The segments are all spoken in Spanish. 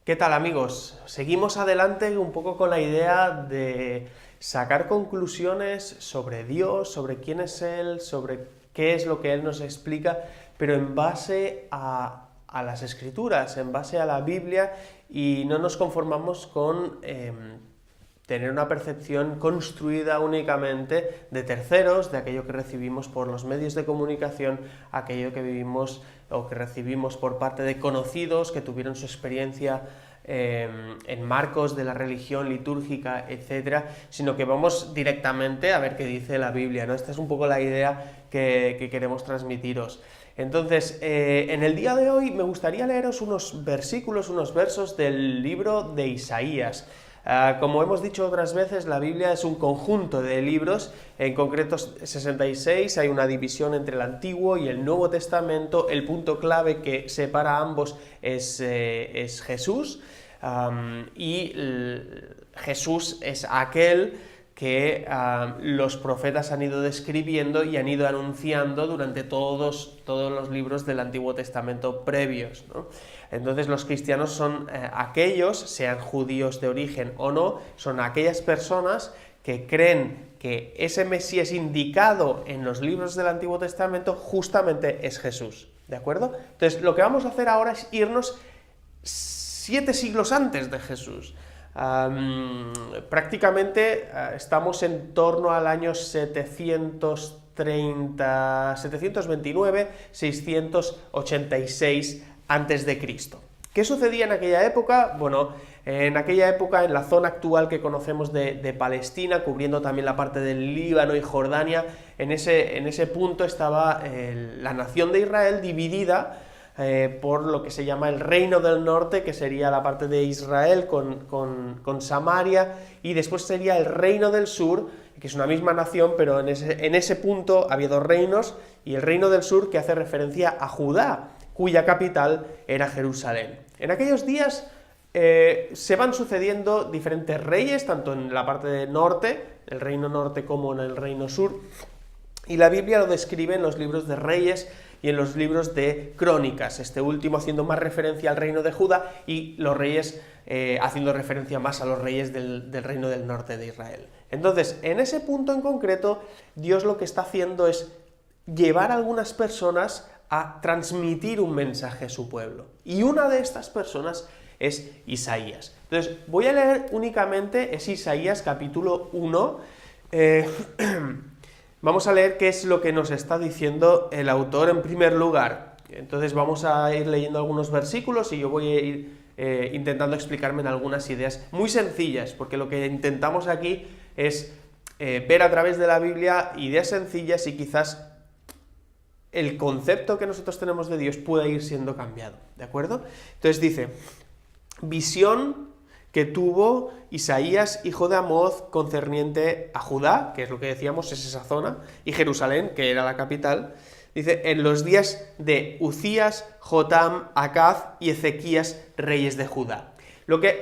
¿Qué tal, amigos? Seguimos adelante un poco con la idea de sacar conclusiones sobre Dios, sobre quién es Él, sobre qué es lo que Él nos explica, pero en base a las Escrituras, en base a la Biblia, y no nos conformamos con tener una percepción construida únicamente de terceros, de aquello que recibimos por los medios de comunicación, aquello que vivimos o que recibimos por parte de conocidos que tuvieron su experiencia en marcos de la religión litúrgica, etcétera, sino que vamos directamente a ver qué dice la Biblia, ¿no? Esta es un poco la idea que queremos transmitiros. Entonces, en el día de hoy me gustaría leeros unos versículos, unos versos del libro de Isaías. Como hemos dicho otras veces, la Biblia es un conjunto de libros, en concreto 66, hay una división entre el Antiguo y el Nuevo Testamento, el punto clave que separa a ambos es Jesús, y Jesús es aquel que los profetas han ido describiendo y han ido anunciando durante todos los libros del Antiguo Testamento previos, ¿no? Entonces los cristianos son aquellos, sean judíos de origen o no, son aquellas personas que creen que ese Mesías indicado en los libros del Antiguo Testamento justamente es Jesús, ¿de acuerdo? Entonces lo que vamos a hacer ahora es irnos 7 siglos antes de Jesús. Prácticamente estamos en torno al año 729, 686 antes de Cristo. ¿Qué sucedía en aquella época? Bueno, en aquella época, en la zona actual que conocemos de Palestina, cubriendo también la parte del Líbano y Jordania, en ese punto estaba la nación de Israel dividida por lo que se llama el Reino del Norte, que sería la parte de Israel con Samaria, y después sería el Reino del Sur, que es una misma nación, pero en ese punto había 2 reinos, y el Reino del Sur que hace referencia a Judá, cuya capital era Jerusalén. En aquellos días se van sucediendo diferentes reyes, tanto en la parte del norte, el Reino Norte, como en el Reino Sur, y la Biblia lo describe en los libros de Reyes y en los libros de Crónicas, este último haciendo más referencia al reino de Judá y los reyes haciendo referencia más a los reyes del reino del norte de Israel. Entonces, en ese punto en concreto, Dios lo que está haciendo es llevar a algunas personas a transmitir un mensaje a su pueblo. Y una de estas personas es Isaías. Entonces, voy a leer únicamente, es Isaías capítulo 1, Vamos a leer qué es lo que nos está diciendo el autor en primer lugar. Entonces vamos a ir leyendo algunos versículos y yo voy a ir intentando explicarme en algunas ideas muy sencillas, porque lo que intentamos aquí es ver a través de la Biblia ideas sencillas y quizás el concepto que nosotros tenemos de Dios pueda ir siendo cambiado, ¿de acuerdo? Entonces dice, visión que tuvo Isaías, hijo de Amoz, concerniente a Judá, que es lo que decíamos, es esa zona, y Jerusalén, que era la capital, dice, en los días de Uzías, Jotam, Acaz y Ezequías, reyes de Judá.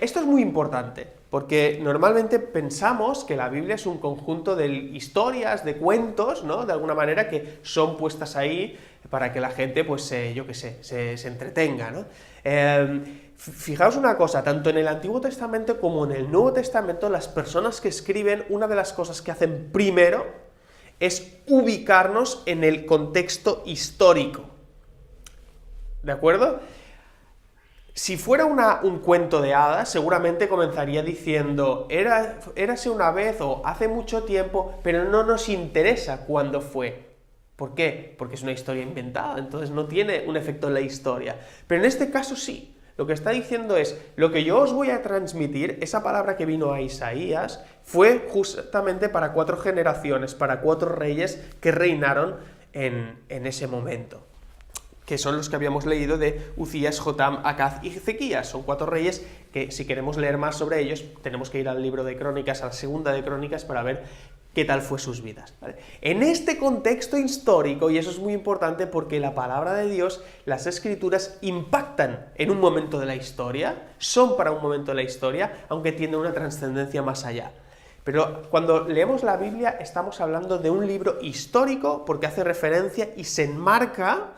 Esto es muy importante, porque normalmente pensamos que la Biblia es un conjunto de historias, de cuentos, ¿no? De alguna manera, que son puestas ahí para que la gente, pues, yo qué sé, se entretenga, ¿no? Fijaos una cosa, tanto en el Antiguo Testamento como en el Nuevo Testamento, las personas que escriben, una de las cosas que hacen primero es ubicarnos en el contexto histórico. ¿De acuerdo? Si fuera un cuento de hadas, seguramente comenzaría diciendo, érase una vez o hace mucho tiempo, pero no nos interesa cuándo fue. ¿Por qué? Porque es una historia inventada, entonces no tiene un efecto en la historia. Pero en este caso sí. Lo que está diciendo es, lo que yo os voy a transmitir, esa palabra que vino a Isaías, fue justamente para 4 generaciones, para 4 reyes que reinaron en ese momento, que son los que habíamos leído de Uzías, Jotam, Acaz y Ezequías. Son 4 reyes que, si queremos leer más sobre ellos, tenemos que ir al libro de Crónicas, a la segunda de Crónicas, para ver qué tal fue sus vidas, ¿vale? En este contexto histórico, y eso es muy importante porque la palabra de Dios, las Escrituras, impactan en un momento de la historia, son para un momento de la historia, aunque tienen una trascendencia más allá. Pero cuando leemos la Biblia estamos hablando de un libro histórico porque hace referencia y se enmarca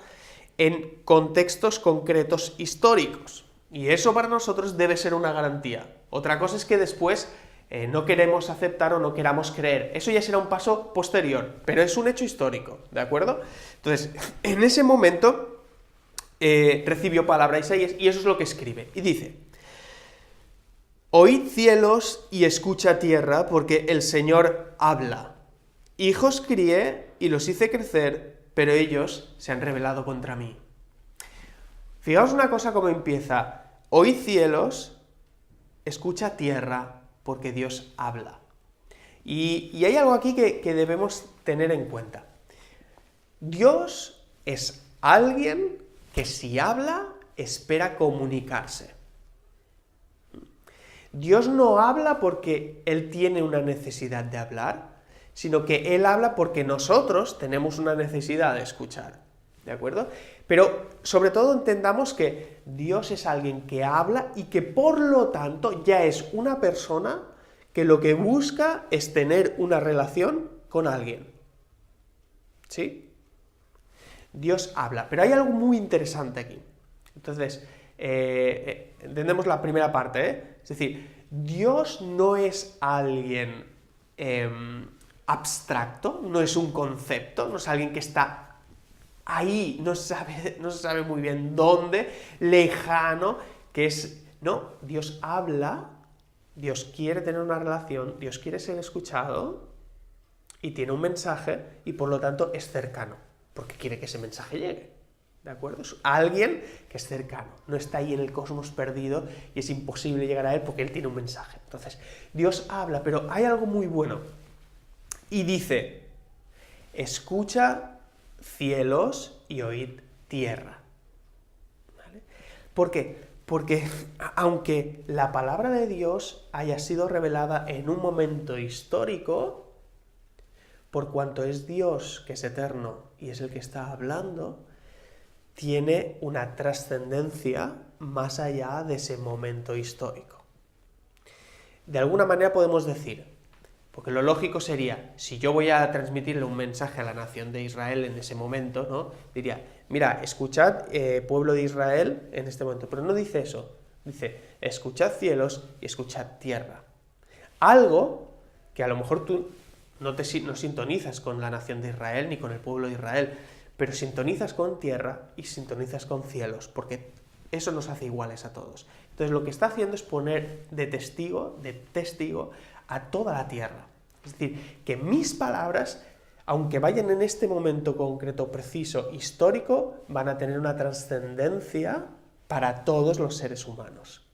en contextos concretos históricos. Y eso para nosotros debe ser una garantía. Otra cosa es que después no queremos aceptar o no queramos creer. Eso ya será un paso posterior, pero es un hecho histórico, ¿de acuerdo? Entonces, en ese momento recibió palabra Isaías y eso es lo que escribe. Y dice: Oíd cielos y escucha tierra, porque el Señor habla. Hijos crié y los hice crecer, pero ellos se han rebelado contra mí. Fijaos una cosa como empieza: oíd cielos, escucha tierra, porque Dios habla. Y hay algo aquí que debemos tener en cuenta. Dios es alguien que si habla, espera comunicarse. Dios no habla porque Él tiene una necesidad de hablar, sino que Él habla porque nosotros tenemos una necesidad de escuchar. ¿De acuerdo? Pero sobre todo entendamos que Dios es alguien que habla y que por lo tanto ya es una persona que lo que busca es tener una relación con alguien. ¿Sí? Dios habla, pero hay algo muy interesante aquí. Entonces, entendemos la primera parte, ¿eh? Es decir, Dios no es alguien abstracto, no es un concepto, no es alguien que está ahí, no se sabe muy bien dónde, lejano, que es... No, Dios habla, Dios quiere tener una relación, Dios quiere ser escuchado y tiene un mensaje y por lo tanto es cercano, porque quiere que ese mensaje llegue, ¿de acuerdo? Es alguien que es cercano, no está ahí en el cosmos perdido y es imposible llegar a él porque él tiene un mensaje. Entonces, Dios habla, pero hay algo muy bueno y dice: escucha cielos y oíd tierra. ¿Vale? ¿Por qué? Porque aunque la palabra de Dios haya sido revelada en un momento histórico, por cuanto es Dios que es eterno y es el que está hablando, tiene una trascendencia más allá de ese momento histórico. De alguna manera podemos decir, porque lo lógico sería, si yo voy a transmitirle un mensaje a la nación de Israel en ese momento, ¿no? Diría: mira, escuchad, pueblo de Israel, en este momento. Pero no dice eso. Dice: escuchad cielos y escuchad tierra. Algo que a lo mejor tú no sintonizas con la nación de Israel ni con el pueblo de Israel, pero sintonizas con tierra y sintonizas con cielos, porque eso nos hace iguales a todos. Entonces lo que está haciendo es poner de testigo a toda la tierra. Es decir, que mis palabras, aunque vayan en este momento concreto, preciso, histórico, van a tener una trascendencia para todos los seres humanos.